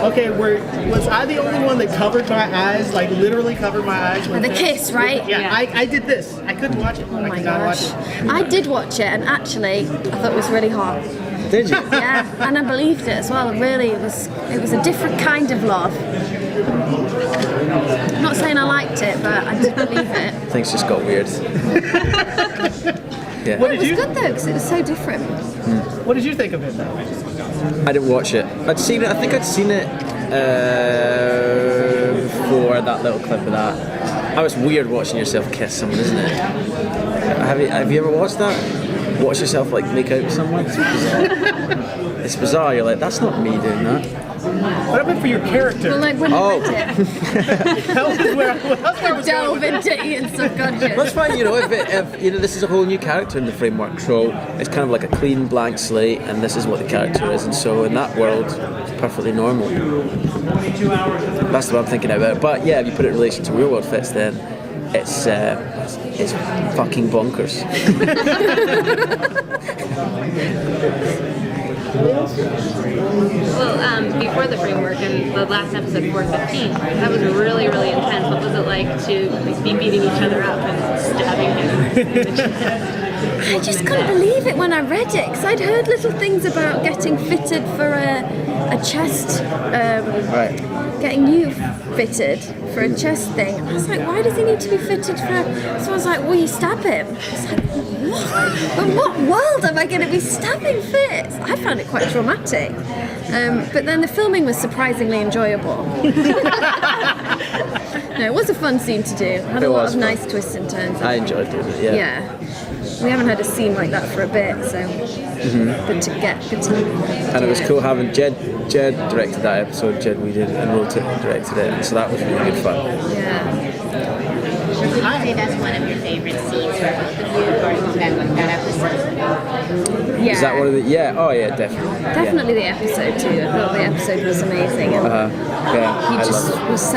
Okay, was I the only one that covered my eyes, like literally covered my eyes? With the kiss, right? Yeah, I did this. I couldn't watch it. Oh my gosh. I did watch it, and actually, I thought it was really hot. Did you? Yeah, and I believed it as well. Really, it was a different kind of love. I'm not saying I liked it, but I did believe it. Things just got weird. Yeah. What It was good though, because it was so different. What did you think of it, though? I didn't watch it. I'd seen it. I think I'd seen it before, that little clip of that. Oh, it's weird watching yourself kiss someone, isn't it? Have you ever watched that? Watch yourself like make out with someone? It's bizarre. It's bizarre. You're like, that's not me doing that. What happened for your character? Well, like when I read it, That was where I was delve going with into Ian's subconscious. That's fine, you know, if you know, this is a whole new character in the framework, so it's kind of like a clean blank slate, and this is what the character is, and so in that world, it's perfectly normal. That's what I'm thinking about. But yeah, if you put it in relation to real world Fitz, then it's fucking bonkers. Well, before the framework and the last episode, 415, that was really, really intense. What was it like to be beating each other up and stabbing him in the chest? I just couldn't believe it when I read it, because I'd heard little things about getting fitted for a chest, Right. getting you fitted for a chest thing. And I was like, why does he need to be fitted for? So I was like, well, you stab him. I was like, what? In what world am I going to be stabbing Fitz? I found it quite traumatic. But then the filming was surprisingly enjoyable. No, it was a fun scene to do. Had a lot of nice twists and turns. I enjoyed doing it, yeah. Yeah. We haven't had a scene like that for a bit, so good to get. Good to And it was cool having Jed directed that episode. Jed Whedon and wrote it and directed it, and so that was really good fun. Yeah. Would you say that's one of your favorite scenes for both of you, or that episode? Yeah. Is that one of the? Yeah. Oh yeah, definitely. Definitely the episode too. I thought the episode was amazing. And Yeah. he I just love it. was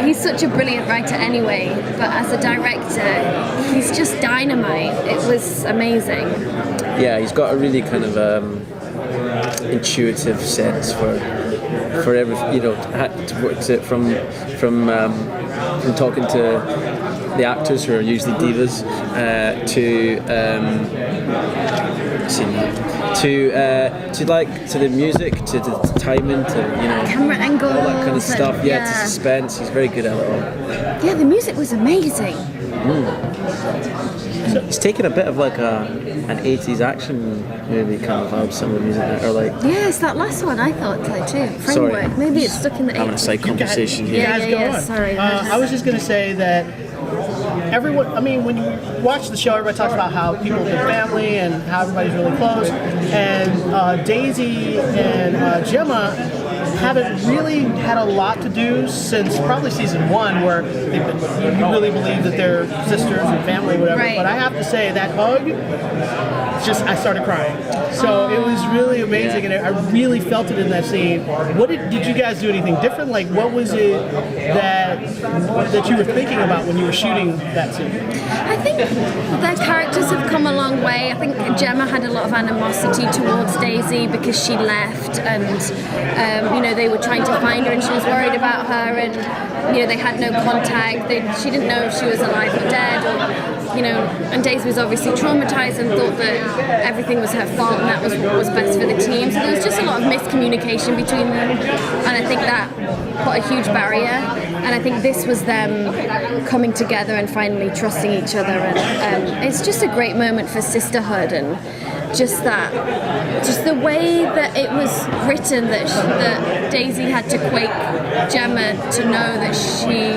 he's such a brilliant writer anyway, but as a director, he's just dynamite. It was amazing. Yeah, he's got a really kind of intuitive sense for everything. You know, from talking to the actors who are usually divas to the music, to the timing, to Camera angles, all that kind of stuff. Yeah, to yeah. suspense. He's very good at it all. Yeah, the music was amazing. He's taken a bit of like an 80s action movie kind of vibe, some of the music, or like. Yeah, it's that last one I thought so too. Framework. Sorry. Maybe it's stuck in the Having a 80s. side conversation here. Yeah, Guys, yeah, go on. sorry. I was just going to say that everyone, I mean, when you watch the show, everybody talks about how people have been family and how everybody's really close. And Daisy and Gemma haven't really had a lot to do since probably season 1, where you really believe that they're sisters and family or whatever. Right. But I have to say, that hug, I started crying. So it was really amazing, and I really felt it in that scene. What did you guys do anything different? Like, what was it that you were thinking about when you were shooting that scene? I think their characters have come a long way. I think Gemma had a lot of animosity towards Daisy because she left, and they were trying to find her, and she was worried about her, and they had no contact. She didn't know if she was alive or dead, and Daisy was obviously traumatized and thought that everything was her fault and that was what was best for the team. So there was just a lot of miscommunication between them, and I think that put a huge barrier. And I think this was them coming together and finally trusting each other, and it's just a great moment for sisterhood, and just the way that it was written, that Daisy had to quake Gemma to know that she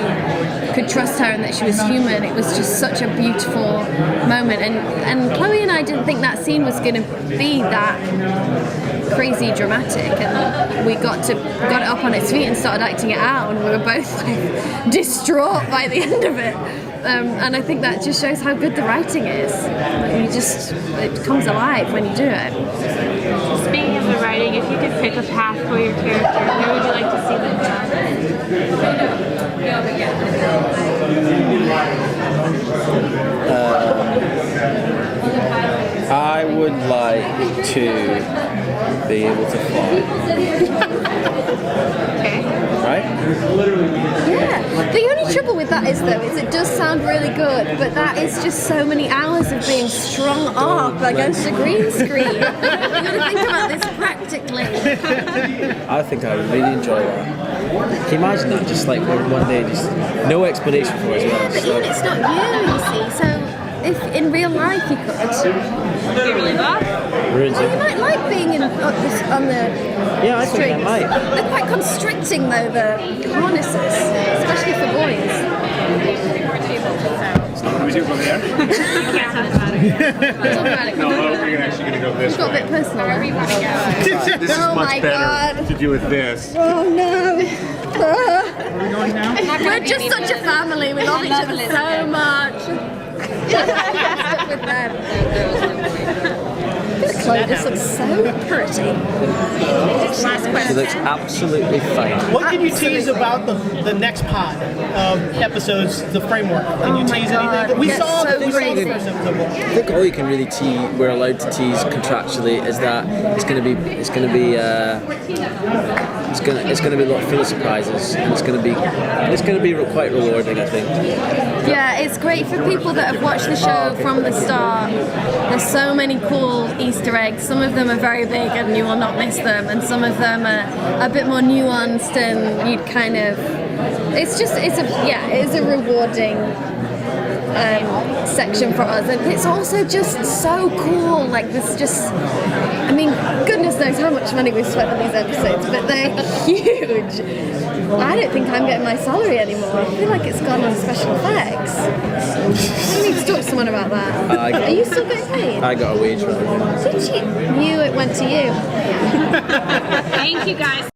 could trust her and that she was human. It was just such a beautiful moment, and Chloe and I didn't think that scene was going to be that crazy dramatic, and we got it up on its feet and started acting it out, and we were both like distraught by the end of it. And I think that just shows how good the writing is. It comes alive when you do it. Speaking of the writing, if you could pick a path for your character, where would you like to see them I would like to be able to fly. Okay. that is though, is it does sound really good, but that is just so many hours of being strung up against a green screen. You gotta think about this practically. I think I would really enjoy that. Can you imagine that? Just like one day, just no explanation for it as well. But Just even like, it's not you see, so if in real life you could, You really love? ruins you it. might like being on the Yeah, I think I strings. might. They're quite constricting though, the harnesses, especially for boys. Can we do it over there? Can't talk about it. Talk about it. No, we're actually going to go this It's got a way. bit personal. This is Oh much my better God. to do with this. Oh no! We're just such a family. We love each other so much. Stuck with them. Clovis looks so pretty. She looks absolutely fine. What can you tease about the next pod of episodes, the framework? Can you Oh my tease God. anything? We That's saw so the crazy. first episode. I think all you can really we're allowed to tease contractually is that it's going to be a lot full of surprises, and it's going to be quite rewarding, I think. Yeah, it's great for people that have watched the show from the start. There's so many cool Easter eggs. Some of them are very big and you will not miss them, and some of them are a bit more nuanced and you'd kind of. It's a rewarding section for us, and it's also just so cool. Like there's just, I mean, goodness knows how much money we've spent on these episodes, but they're huge. I don't think I'm getting my salary anymore. I feel like it's gone on special effects. I need to talk to someone about that. Are you still getting paid? I got a wage for it. Did you? It went to you. Thank you guys